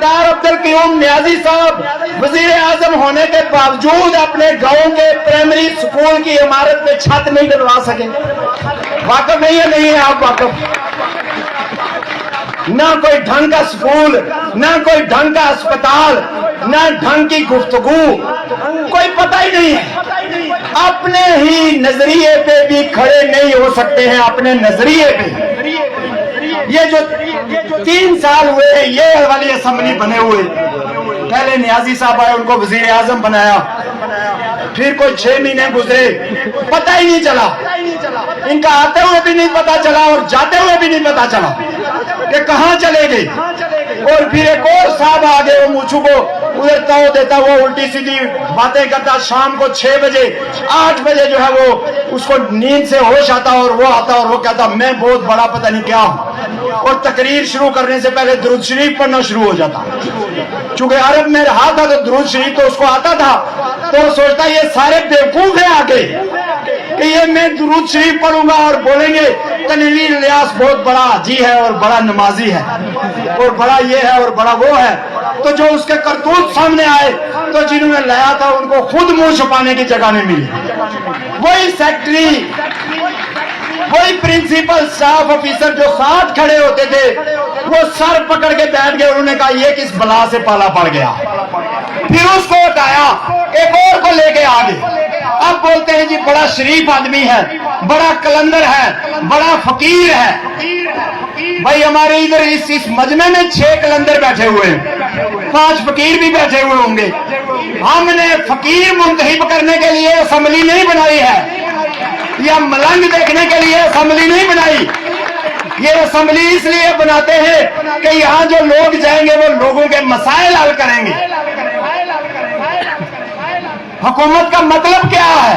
अब्दुल क़य्यूम नियाज़ी साहब वजीर आजम होने के बावजूद अपने गांव के प्राइमरी स्कूल की इमारत पे छत नहीं डलवा सके। वाकफ नहीं है आप वाकफ? ना कोई ढंग का स्कूल, ना कोई ढंग का अस्पताल, ना ढंग की गुफ्तगू, कोई पता ही नहीं है। अपने ही नजरिए पे भी खड़े नहीं हो सकते हैं, अपने नजरिए पे। ये जो 3 साल हुए हैं ये वाली असेंबली बने हुए, पहले नियाजी साहब आए उनको वजीर आजम बनाया, फिर कोई 6 महीने गुजरे पता ही नहीं चला, इनका आते हुए भी नहीं पता चला और जाते हुए भी नहीं पता चला कि कहां चले गए। और फिर एक और साहब आ गए, वो मूछू को उधरता हो देता, वो उल्टी सीधी बातें करता, शाम को 6 बजे 8 बजे जो है वो उसको नींद से होश आता और वो आता और वो कहता मैं बहुत बड़ा पता नहीं क्या हूं, और तकरीर शुरू करने से पहले दुरूद शरीफ पढ़ना शुरू हो जाता। चूंकि अरब में रहा था तो दुरूद शरीफ तो उसको आता था, तो वो सोचता ये सारे बेवकूफ हैं आगे कि ये मैं दुरूद शरीफ पढ़ूंगा और बोलेंगे तनवीर इलियास बहुत बड़ा हाजी है और बड़ा नमाजी है और बड़ा ये है और बड़ा वो है। तो जो उसके करतूत सामने आए तो जिन्होंने लाया था उनको खुद मुंह छुपाने की जगह नहीं मिली। वही सेक्रेटरी, वही प्रिंसिपल स्टाफ ऑफिसर जो साथ खड़े होते थे वो सर पकड़ के बैठ गए, उन्होंने कहा ये किस बला से पाला पड़ गया। फिर उसको हटाया, एक और को लेके आ गए। अब बोलते हैं जी बड़ा शरीफ आदमी है, बड़ा कलंदर है, बड़ा फकीर है। भाई हमारे इधर इस मजमे में 6 कलंदर बैठे हुए हैं, 5 फकीर भी बैठे हुए होंगे। हमने फकीर मुंतहिब करने के लिए असेंबली नहीं बनाई है, या मलंग देखने के लिए असेंबली नहीं बनाई। ये असेंबली इसलिए बनाते हैं कि यहाँ जो लोग जाएंगे वो लोगों के मसाइल हल करेंगे। हुकूमत का मतलब क्या है,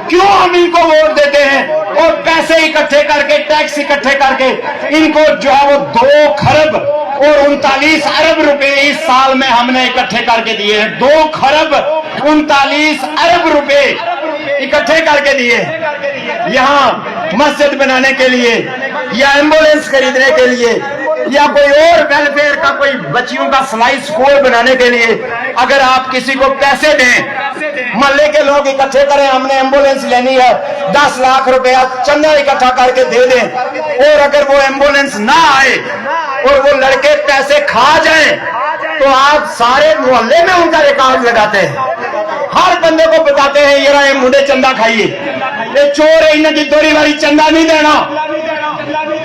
क्यों हम इनको वोट देते हैं और पैसे इकट्ठे करके, टैक्स इकट्ठे करके इनको जो है वो 2 खरब और 39 अरब रुपए इस साल में हमने इकट्ठे करके दिए हैं। 2 खरब 39 अरब रुपए इकट्ठे करके दिए यहाँ मस्जिद बनाने के लिए, या एम्बुलेंस खरीदने के लिए, या कोई और वेलफेयर का कोई बच्चियों का सिलाई स्कूल बनाने के लिए। अगर आप किसी को पैसे दें, मोहल्ले के लोग इकट्ठे करें हमने एम्बुलेंस लेनी है, 10 लाख रुपया चंदा इकट्ठा करके दे दें, और अगर वो एम्बुलेंस ना आए और वो लड़के पैसे खा जाएं, तो आप सारे मोहल्ले में उनका रिकॉर्ड लगाते हैं, हर बंदे को बताते हैं ये मुंडे चंदा खाइए, ये चोर है इन्हें की दोरी वाली चंदा नहीं देना।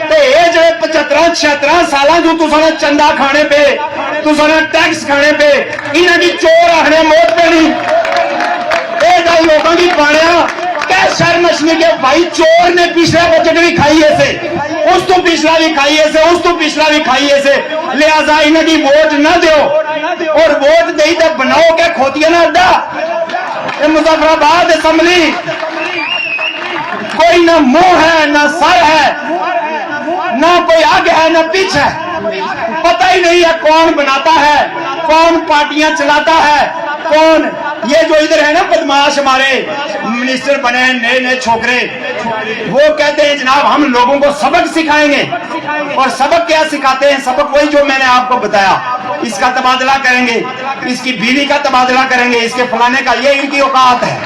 तो ये जो 75-76 साल जो तुसाने चंदा खाने पे, तुसाने टैक्स खाने पे, इन्हें की चोर आने मौत पे नहीं। ये गल लोगों की पाया क्या शर्मशनी के भाई चोर ने पिछला बजट भी खाई ऐसे, उस तो पिछला भी खाई ऐसे, उस तो पिछला भी खाई ऐसे, लिहाजा इन्हें की वोट न दो, और वोट दे तो बनाओ क्या खोतिया ना अड्डा। मुजफ्फराबाद असेंबली कोई ना मुंह है ना सर है, ना कोई आगे है ना पीछे है, पता ही नहीं है कौन बनाता है, कौन पार्टियां चलाता है, कौन। ये जो इधर है ना बदमाश हमारे मिनिस्टर बने नए नए छोकरे, वो कहते हैं जनाब हम लोगों को सबक सिखाएंगे, और सबक क्या सिखाते हैं, सबक वही जो मैंने आपको बताया, इसका तबादला करेंगे, इसकी बीवी का तबादला करेंगे, इसके फलाने का, ये इनकी औकात है।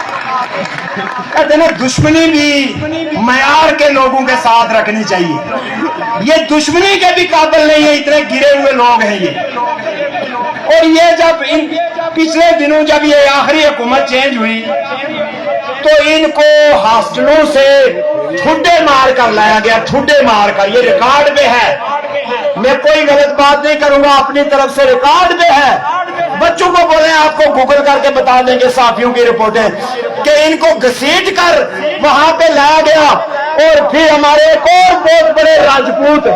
कहते ना दुश्मनी भी मयार के लोगों के साथ रखनी चाहिए, ये दुश्मनी के भी काबिल नहीं है, इतने गिरे हुए लोग हैं ये। और ये जब पिछले दिनों जब ये आखिरी हुकूमत चेंज हुई तो इनको हॉस्टलों से ठुड्डे मार कर लाया गया, ठुड्डे मार कर, ये रिकॉर्ड पे है, मैं कोई गलत बात नहीं करूंगा, अपनी तरफ से रिकॉर्ड पे है। बच्चों को बोले आपको गूगल करके बता देंगे साफियों की रिपोर्टें कि इनको घसीट कर वहां पे लाया गया, और फिर हमारे एक और बहुत बड़े राजपूत,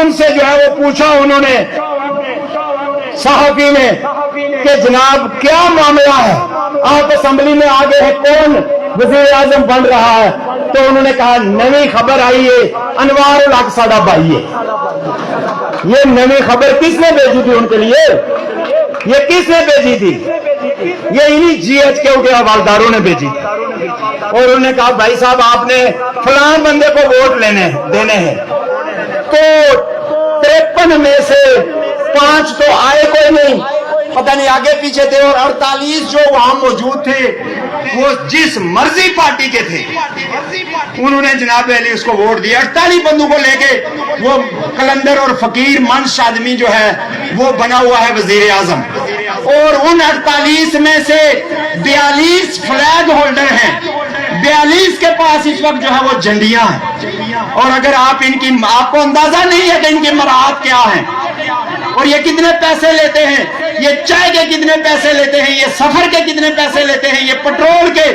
उनसे जो है वो पूछा उन्होंने सहाफी ने कि जनाब क्या मामला है, आप असेंबली में आ गए हैं, कौन वजीर आजम बन रहा है। तो उन्होंने कहा नई खबर आई है, अनवार उल हक साडा भाई है। ये नई खबर किसने भेजी थी उनके लिए, ये किसने भेजी थी, ये इन्हीं GHQ के हवालदारों ने भेजी। और उन्होंने कहा भाई साहब आपने फलां बंदे को वोट देने हैं, तो 53 में से 5 तो आए कोई नहीं, पता नहीं आगे पीछे थे। और 48 जो वहां मौजूद थे वो जिस मर्जी पार्टी के थे, उन्होंने जनाब अली उसको वोट दिया। 48 बंदों को लेके वो कलंदर और फकीर मंश आदमी जो है वो बना हुआ है वजीर आजम। और उन 48 में से 42 फ्लैग होल्डर हैं, 42 के पास इस वक्त जो है वो झंडियां हैं। और अगर आपको अंदाजा नहीं है कि इनकी मराहत क्या है और ये कितने पैसे लेते हैं, ये चाय के कितने पैसे लेते हैं, ये सफर के कितने पैसे लेते हैं, ये पेट्रोल के,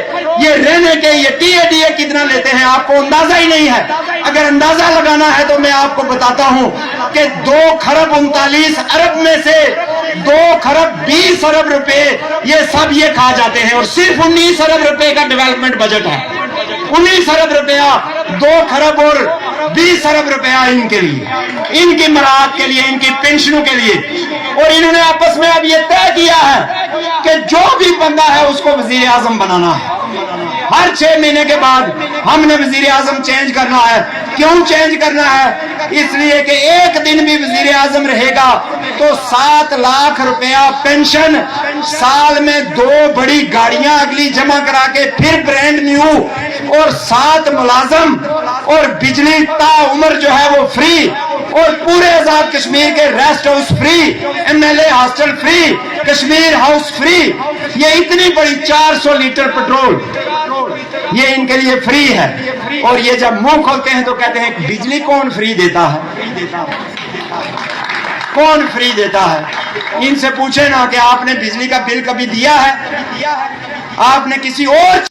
ये रहने के, ये टीएडीए कितना लेते हैं, आपको अंदाजा ही नहीं है। अगर अंदाजा लगाना है तो मैं आपको बताता हूं कि 2 खरब 39 अरब में से 2 खरब 20 अरब रुपए ये सब ये खा जाते हैं। और सिर्फ 19 अरब रुपए का डेवलपमेंट बजट है। 19 अरब रुपया, 2 खरब और 20 अरब रुपया इनके लिए, इनकी मराहत के लिए, इनकी पेंशनों के लिए। और इन्होंने आपस में अब ये तय किया है कि जो भी बंदा है उसको वजीर आजम बनाना है। हर 6 महीने के बाद हमने वजीर आजम चेंज करना है। क्यों चेंज करना है? इसलिए कि एक दिन भी वजीर आजम रहेगा तो 7 लाख रुपया पेंशन, साल में 2 बड़ी गाड़ियां अगली जमा करा के फिर ब्रांड न्यू, और 7 मुलाजम, और बिजली ता उम्र जो है वो फ्री, और पूरे आजाद कश्मीर के rest house free, MLA hostel free, Kashmir house free. ये इतनी बड़ी 400 लीटर पेट्रोल ये इनके लिए फ्री है। और ये जब मुंह खोलते हैं तो कहते हैं बिजली कौन फ्री देता है, कौन फ्री देता है? इनसे पूछे ना कि आपने बिजली का बिल कभी दिया है? आपने किसी और